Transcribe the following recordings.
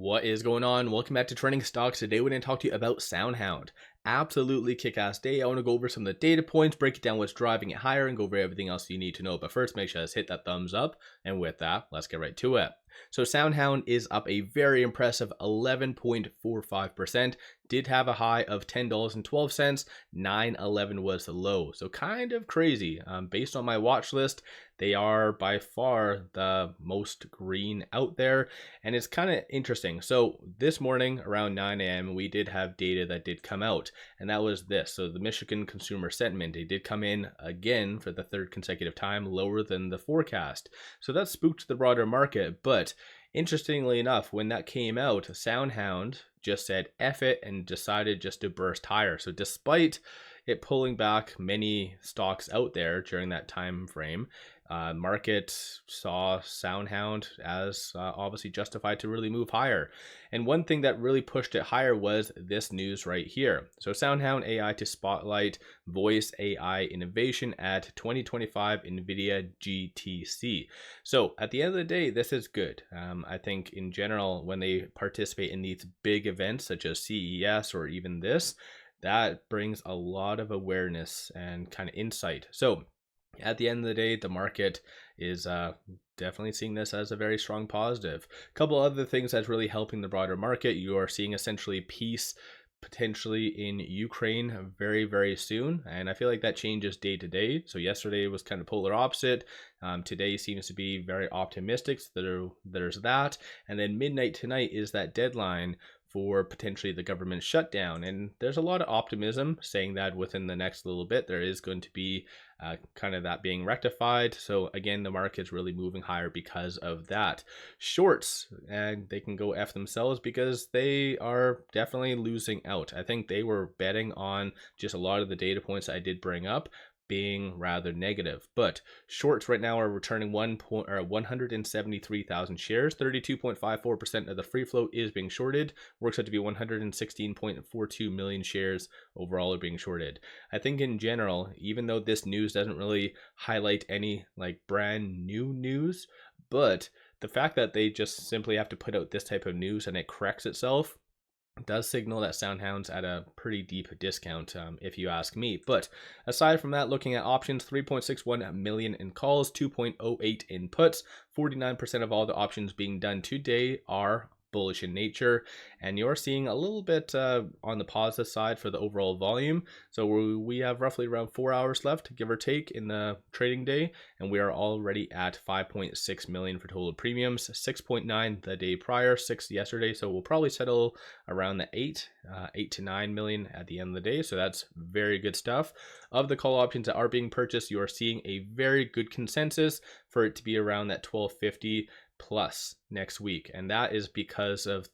What is going on? Welcome back to Trending Stocks. Today we're going to talk to you about SoundHound. Absolutely kick-ass day. I want to go over some of the data points, break it down what's driving it higher, and go over everything else you need to know. But first, make sure to hit that thumbs up. And with that, let's get right to it. So SoundHound is up a very impressive 11.45%. Did have a high of $10.12. 9.11 was the low. So kind of crazy. Based on my watch list, they are by far the most green out there. And it's kind of interesting. So this morning around 9 a.m., we did have data that did come out. And that was this. So the Michigan consumer sentiment, it did come in again for the third consecutive time, lower than the forecast. So that spooked the broader market. But interestingly enough, when that came out, SoundHound just said F it and decided just to burst higher. So despite it pulling back many stocks out there during that time frame, market saw SoundHound as obviously justified to really move higher. And one thing that really pushed it higher was this news right here. So SoundHound AI to spotlight voice AI innovation at 2025 NVIDIA GTC. So at the end of the day, this is good. I think in general, when they participate in these big events such as CES or even this, that brings a lot of awareness and kind of insight. So at the end of the day, the market is definitely seeing this as a very strong positive. A couple other things that's really helping the broader market. You are seeing essentially peace potentially in Ukraine very, very soon. And I feel like that changes day to day. So yesterday was kind of polar opposite. Today seems to be very optimistic. So there's that. And then midnight tonight is that deadline for potentially the government shutdown. And there's a lot of optimism saying that within the next little bit, there is going to be kind of that being rectified. So again, the market's really moving higher because of that. Shorts, and they can go F themselves because they are definitely losing out. I think they were betting on just a lot of the data points I did bring up being rather negative, but shorts right now are returning 173,000 shares. 32.54% of the free float is being shorted. Works out to be 116.42 million shares overall are being shorted. I think in general, even though this news doesn't really highlight any like brand new news, but the fact that they just simply have to put out this type of news and it corrects itself does signal that SoundHound's at a pretty deep discount, if you ask me. But aside from that, looking at options, 3.61 million in calls, 2.08 in puts, 49% of all the options being done today are bullish in nature, and you're seeing a little bit on the positive side for the overall volume. So we have roughly around 4 hours left, give or take, in the trading day, and we are already at 5.6 million for total premiums, 6.9 the day prior, 6 yesterday. So we'll probably settle around the 8 to 9 million at the end of the day. So that's very good stuff. Of the call options that are being purchased, you are seeing a very good consensus for it to be around that 1250 plus next week, and that is because of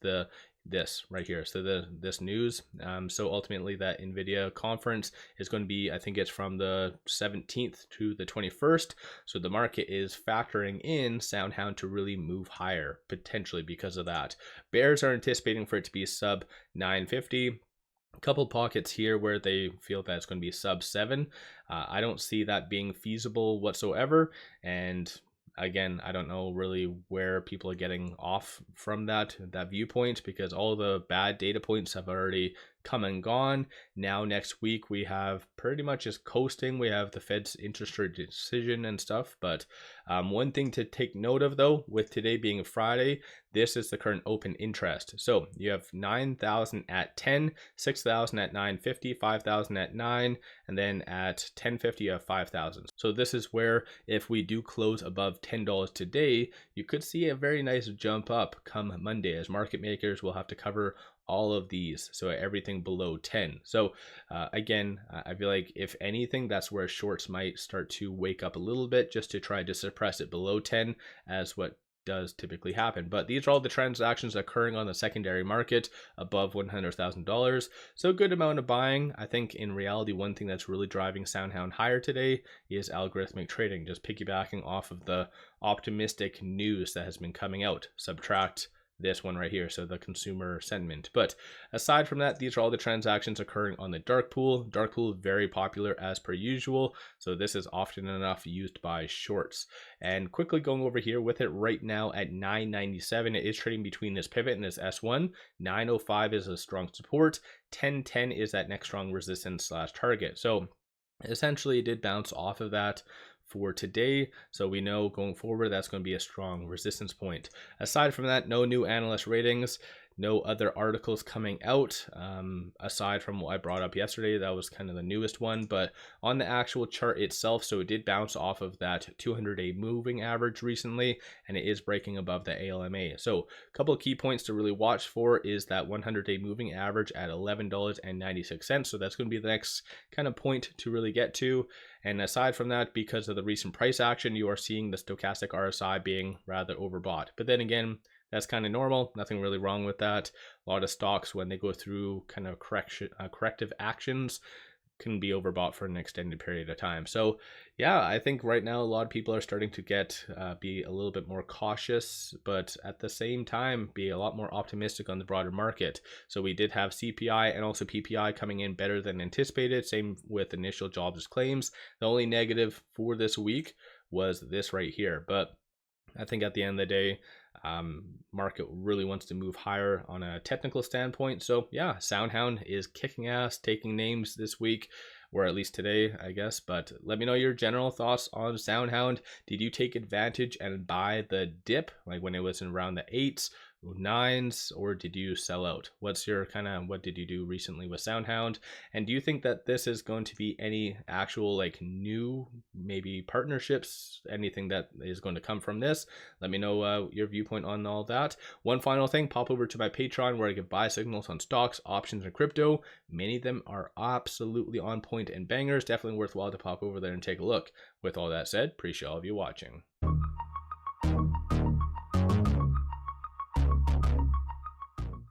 this right here. So this news. So ultimately, that NVIDIA conference is going to be, I think it's from the 17th to the 21st. So the market is factoring in SoundHound to really move higher potentially because of that. Bears are anticipating for it to be sub 950. A couple pockets here where they feel that it's going to be sub 7. I don't see that being feasible whatsoever, and again, I don't know really where people are getting off from that viewpoint, because all the bad data points have already come and gone. Now next week we have pretty much just coasting. We have the Fed's interest rate decision and stuff. But one thing to take note of though, with today being Friday, this is the current open interest. So you have 9,000 at 10, 6,000 at 950, 5,000 at 9, and then at 1050 you have 5,000. So this is where if we do close above $10 today, you could see a very nice jump up come Monday, as market makers will have to cover all of these, so everything below 10. So again, I feel like if anything, that's where shorts might start to wake up a little bit, just to try to suppress it below 10, as what does typically happen. But these are all the transactions occurring on the secondary market above $100,000. So a good amount of buying. I think in reality, one thing that's really driving SoundHound higher today is algorithmic trading, just piggybacking off of the optimistic news that has been coming out. Subtract this one right here, so the consumer sentiment. But aside from that, these are all the transactions occurring on the dark pool. Dark pool very popular as per usual, so this is often enough used by shorts. And quickly going over here with it right now at 997, it is trading between this pivot and this S1. 905 is a strong support. 1010 is that next strong resistance slash target. So essentially it did bounce off of that for today, so we know going forward that's going to be a strong resistance point. Aside from that, no new analyst ratings, no other articles coming out aside from what I brought up yesterday. That was kind of the newest one. But on the actual chart itself, so it did bounce off of that 200-day moving average recently, and it is breaking above the ALMA. So a couple of key points to really watch for is that 100-day moving average at $11.96. So that's going to be the next kind of point to really get to. And aside from that, because of the recent price action, you are seeing the stochastic RSI being rather overbought. But then again, that's kind of normal, nothing really wrong with that. A lot of stocks, when they go through kind of corrective actions, can be overbought for an extended period of time. So yeah, I think right now a lot of people are starting to be a little bit more cautious, but at the same time be a lot more optimistic on the broader market. So we did have CPI and also PPI coming in better than anticipated. Same with initial jobs claims. The only negative for this week was this right here, but I think at the end of the day, market really wants to move higher on a technical standpoint. So yeah, SoundHound is kicking ass, taking names this week, or at least today, I guess. But let me know your general thoughts on SoundHound. Did you take advantage and buy the dip, like when it was around the 8s, 9s, or did you sell out? What's your what did you do recently with SoundHound? And do you think that this is going to be any actual like new maybe partnerships, anything that is going to come from this? Let me know your viewpoint on all that. One final thing, pop over to my Patreon where I give buy signals on stocks, options, and crypto. Many of them are absolutely on point and bangers. Definitely worthwhile to pop over there and take a look. With all that said, appreciate all of you watching.